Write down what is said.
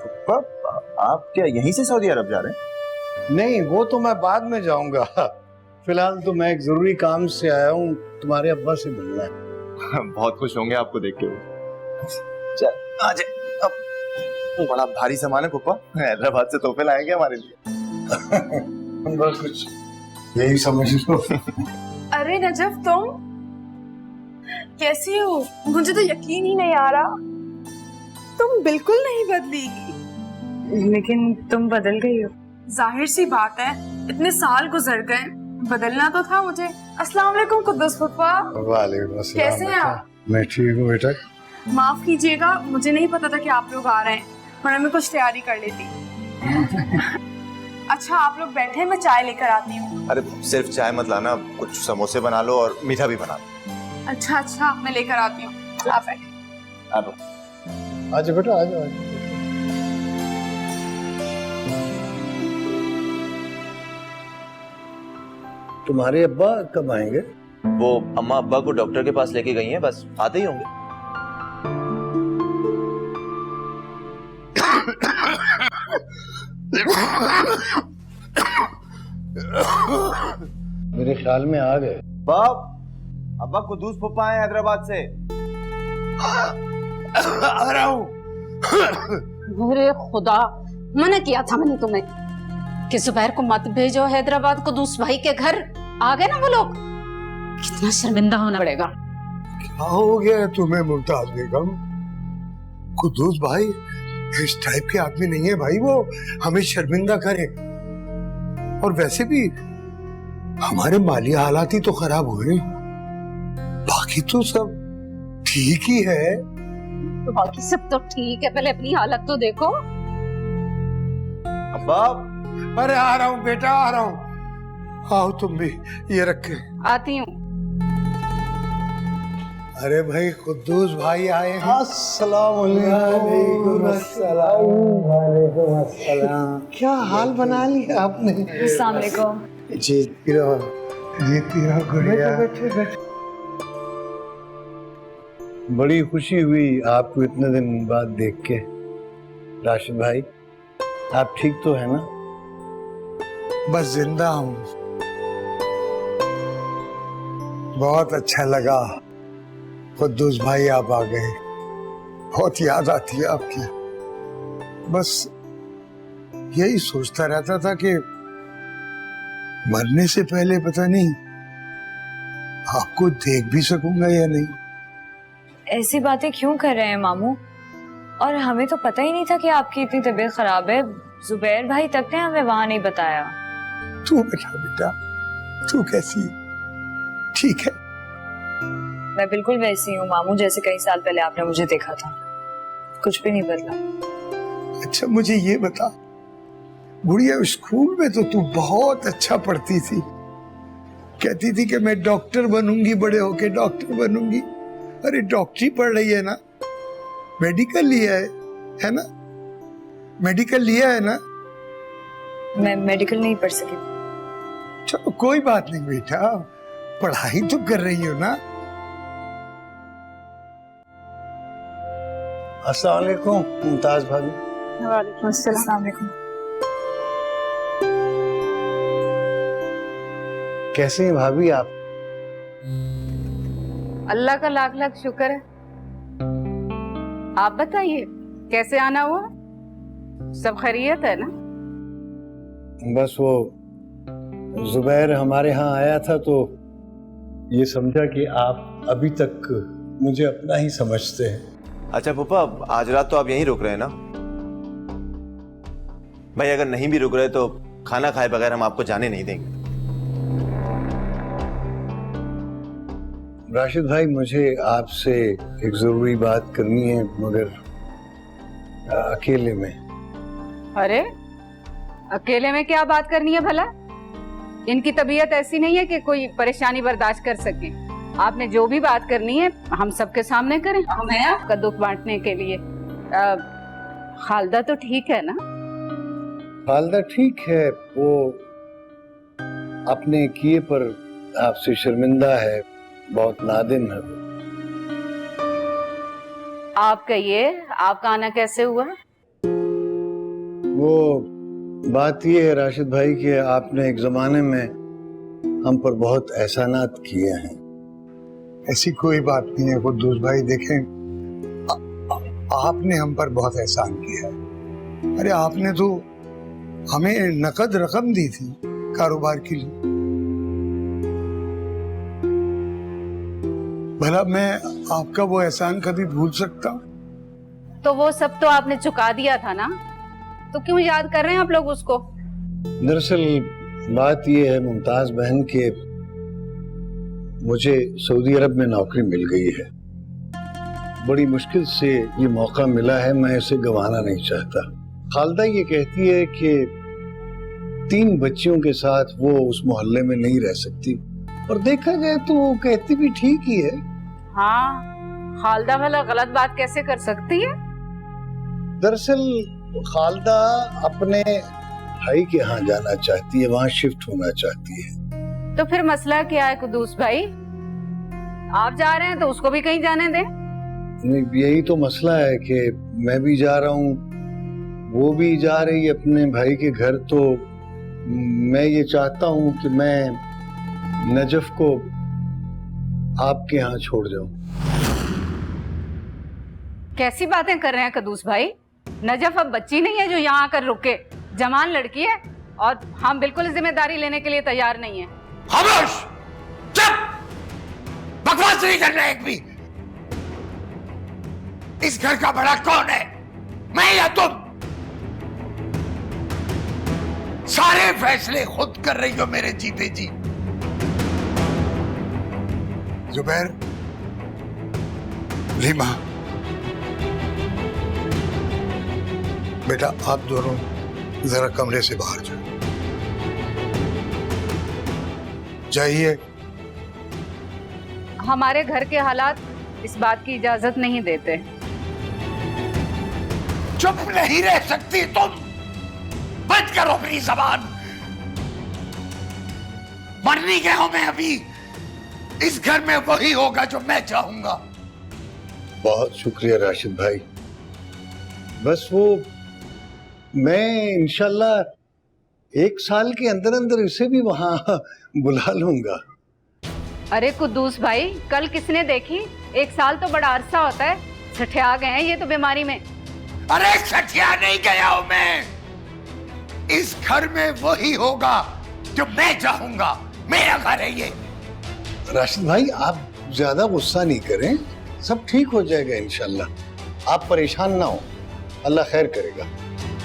पापा आप क्या यहीं से सऊदी अरब जा रहे हैं? नहीं, वो तो मैं बाद में जाऊंगा। फिलहाल तो मैं एक जरूरी काम से आया हूँ, तुम्हारे अब्बा से मिलना है। बहुत खुश होंगे आपको देख के वो। चल आ जाए। अब बड़ा भारी सामान है पापा, हैदराबाद से तोहफे लाएंगे हमारे लिए। बस कुछ यही समझ लो। अरे नजफ तुम कैसी हो? मुझे तो यकीन ही नहीं आ रहा, तुम बिल्कुल नहीं बदली। लेकिन तुम बदल गई हो। जाहिर सी बात है, इतने साल गुजर गए, बदलना तो था मुझे। अस्सलाम वालेकुम कुद्दूस फूफा। वालेकुम अस्सलाम। कैसे हैं आप? मैं ठीक हूँ बेटा। माफ कीजिएगा, मुझे नहीं पता था कि आप लोग आ रहे हैं, वरना मैं कुछ तैयारी कर लेती। अच्छा आप लोग बैठे, मैं चाय लेकर आती हूँ। अरे सिर्फ चाय मत लाना, कुछ समोसे बना लो और मीठा भी बना लो। अच्छा मैं लेकर आती हूँ, आप बैठे। आजा बेटा, आजा। तुम्हारे अब्बा कब आएंगे? वो अम्मा अब्बा को डॉक्टर के पास लेके गई हैं, बस आते ही होंगे। मेरे ख्याल में आ गए। बाप अब्बा कुद्दूस फूफा आए हैदराबाद से। आ रहा हूँ। अरे खुदा, मना किया था मैंने तुम्हें कि जुबैर को मत भेजो हैदराबाद। कुद्दूस भाई के घर आ गए ना वो लोग, कितना शर्मिंदा होना पड़ेगा। क्या हो गया तुम्हें मुमताज बेगम? कुद्दूस भाई इस टाइप के आदमी नहीं है भाई, वो हमें शर्मिंदा करे। और वैसे भी हमारे माली हालात ही तो खराब हुए, बाकी तो सब ठीक ही है। तो बाकी सब तो ठीक है, पहले अपनी हालत तो देखो। अब्बा अरे आ रहा हूँ बेटा, आ रहा हूँ। आओ तुम भी, ये रखे। आती हूँ। अरे भाई कुद्दूस भाई आए हैं। अस्सलाम वालेकुम। अस्सलाम। क्या हाल बना लिया आपने? अस्सलाम वालेकुम। जीती रहो गुड़िया। बड़ी खुशी हुई आपको इतने दिन बाद देख के। राशिद भाई आप ठीक तो है ना? बस जिंदा हूँ। बहुत अच्छा लगा कुद्दूस भाई आप आ गए, बहुत याद आती है आपकी। बस यही सोचता रहता था कि मरने से पहले पता नहीं आपको देख भी सकूंगा या नहीं। ऐसी बातें क्यों कर रहे हैं मामू? और हमें तो पता ही नहीं था कि आपकी इतनी तबीयत खराब है। जुबैर भाई तक ने हमें वहां नहीं बताया। तू बेटा तू कैसी? ठीक है? मैं बिल्कुल वैसी हूँ मामू, जैसे कई साल पहले आपने मुझे देखा था। कुछ भी नहीं बदला। अच्छा मुझे ये बता, गुड़िया स्कूल में तो तू बहुत अच्छा पढ़ती थी, कहती थी कि मैं डॉक्टर बनूंगी, बड़े होके डॉक्टर बनूंगी। अरे डॉक्टरी पढ़ रही है ना, मेडिकल लिया है ना? मेडिकल लिया है ना? मैं मेडिकल नहीं पढ़ सकी। चलो कोई बात नहीं बेटा, पढ़ाई तो कर रही हो ना। अस्सलाम वालेकुम मुमताज भाभी। वालेकुम अस्सलाम। कैसे हैं भाभी आप? अल्लाह का लाख लाख शुक्र है। आप बताइए कैसे आना हुआ? सब खैरियत है ना? बस वो जुबैर हमारे यहाँ आया था तो ये समझा कि आप अभी तक मुझे अपना ही समझते हैं। अच्छा पापा आज रात तो आप यहीं रुक रहे हैं ना? भाई अगर नहीं भी रुक रहे तो खाना खाए बगैर हम आपको जाने नहीं देंगे। राशिद भाई मुझे आपसे एक जरूरी बात करनी है, मगर अकेले में। अरे अकेले में क्या बात करनी है भला? इनकी तबीयत ऐसी नहीं है कि कोई परेशानी बर्दाश्त कर सके। आपने जो भी बात करनी है हम सबके सामने करें। हम हैं आपका दुख बांटने के लिए। खालदा तो ठीक है ना? खालदा ठीक है, वो अपने किए पर आपसे शर्मिंदा है, बहुत नादिम है। आप कहिए आपका आना कैसे हुआ? वो बात ये है राशिद भाई कि आपने एक जमाने में हम पर बहुत एहसानात किए हैं। ऐसी कोई बात नहीं है कुद्दूस भाई, देखें आपने हम पर बहुत एहसान किया है। अरे आपने तो हमें नकद रकम दी थी कारोबार के लिए। भला मैं आपका वो एहसान कभी भूल सकता? तो वो सब तो आपने चुका दिया था ना, तो क्यों याद कर रहे हैं आप लोग उसको? दरअसल बात यह है मुमताज बहन के मुझे सऊदी अरब में नौकरी मिल गई है। बड़ी मुश्किल से ये मौका मिला है, मैं इसे गंवाना नहीं चाहता। खालदा ये कहती है कि 3 बच्चियों के साथ वो उस मोहल्ले में नहीं रह सकती, और देखा जाए तो वो कहती भी ठीक ही है। हाँ, खालदा भला गलत बात कैसे कर सकती है? दरअसल खालदा अपने भाई के यहाँ जाना चाहती है, वहाँ शिफ्ट होना चाहती है। तो फिर मसला क्या है कुद्दूस भाई? आप जा रहे हैं तो उसको भी कहीं जाने दें। यही तो मसला है कि मैं भी जा रहा हूँ, वो भी जा रही है अपने भाई के घर। तो मैं ये चाहता हूँ कि मैं नजफ को आपके यहाँ छोड़ जाऊं। कैसी बातें कर रहे हैं कुद्दूस भाई? नजफ अब बच्ची नहीं है जो यहाँ आकर रुके, जवान लड़की है, और हम बिल्कुल जिम्मेदारी लेने के लिए तैयार नहीं है। खामोश! चुप! बकवास नहीं करना एक भी। इस घर का बड़ा कौन है, मैं या तुम? सारे फैसले खुद कर रही हो मेरे जीते जी। जुबैर, रीमा, बेटा आप दोनों जरा कमरे से बाहर जाओ। जाइए। हमारे घर के हालात इस बात की इजाजत नहीं देते। चुप नहीं रह सकती तुम? बंद करो अपनी जबान। मरनी गया हूं मैं अभी। इस घर में वही होगा जो मैं चाहूंगा। बहुत शुक्रिया राशिद भाई। बस वो मैं इंशाल्लाह 1 साल के अंदर अंदर इसे भी वहां बुला लूंगा। अरे कुद्दूस भाई, कल किसने देखी? 1 साल तो बड़ा अरसा होता है। सठिया गए हैं ये तो बीमारी में। अरे सठिया नहीं गया हूं मैं। इस घर में वही होगा जो मैं चाहूंगा। मेरा घर है ये। राशिद भाई आप ज्यादा गुस्सा नहीं करें, सब ठीक हो जाएगा इंशाल्लाह। आप परेशान ना हो, अल्लाह खैर करेगा।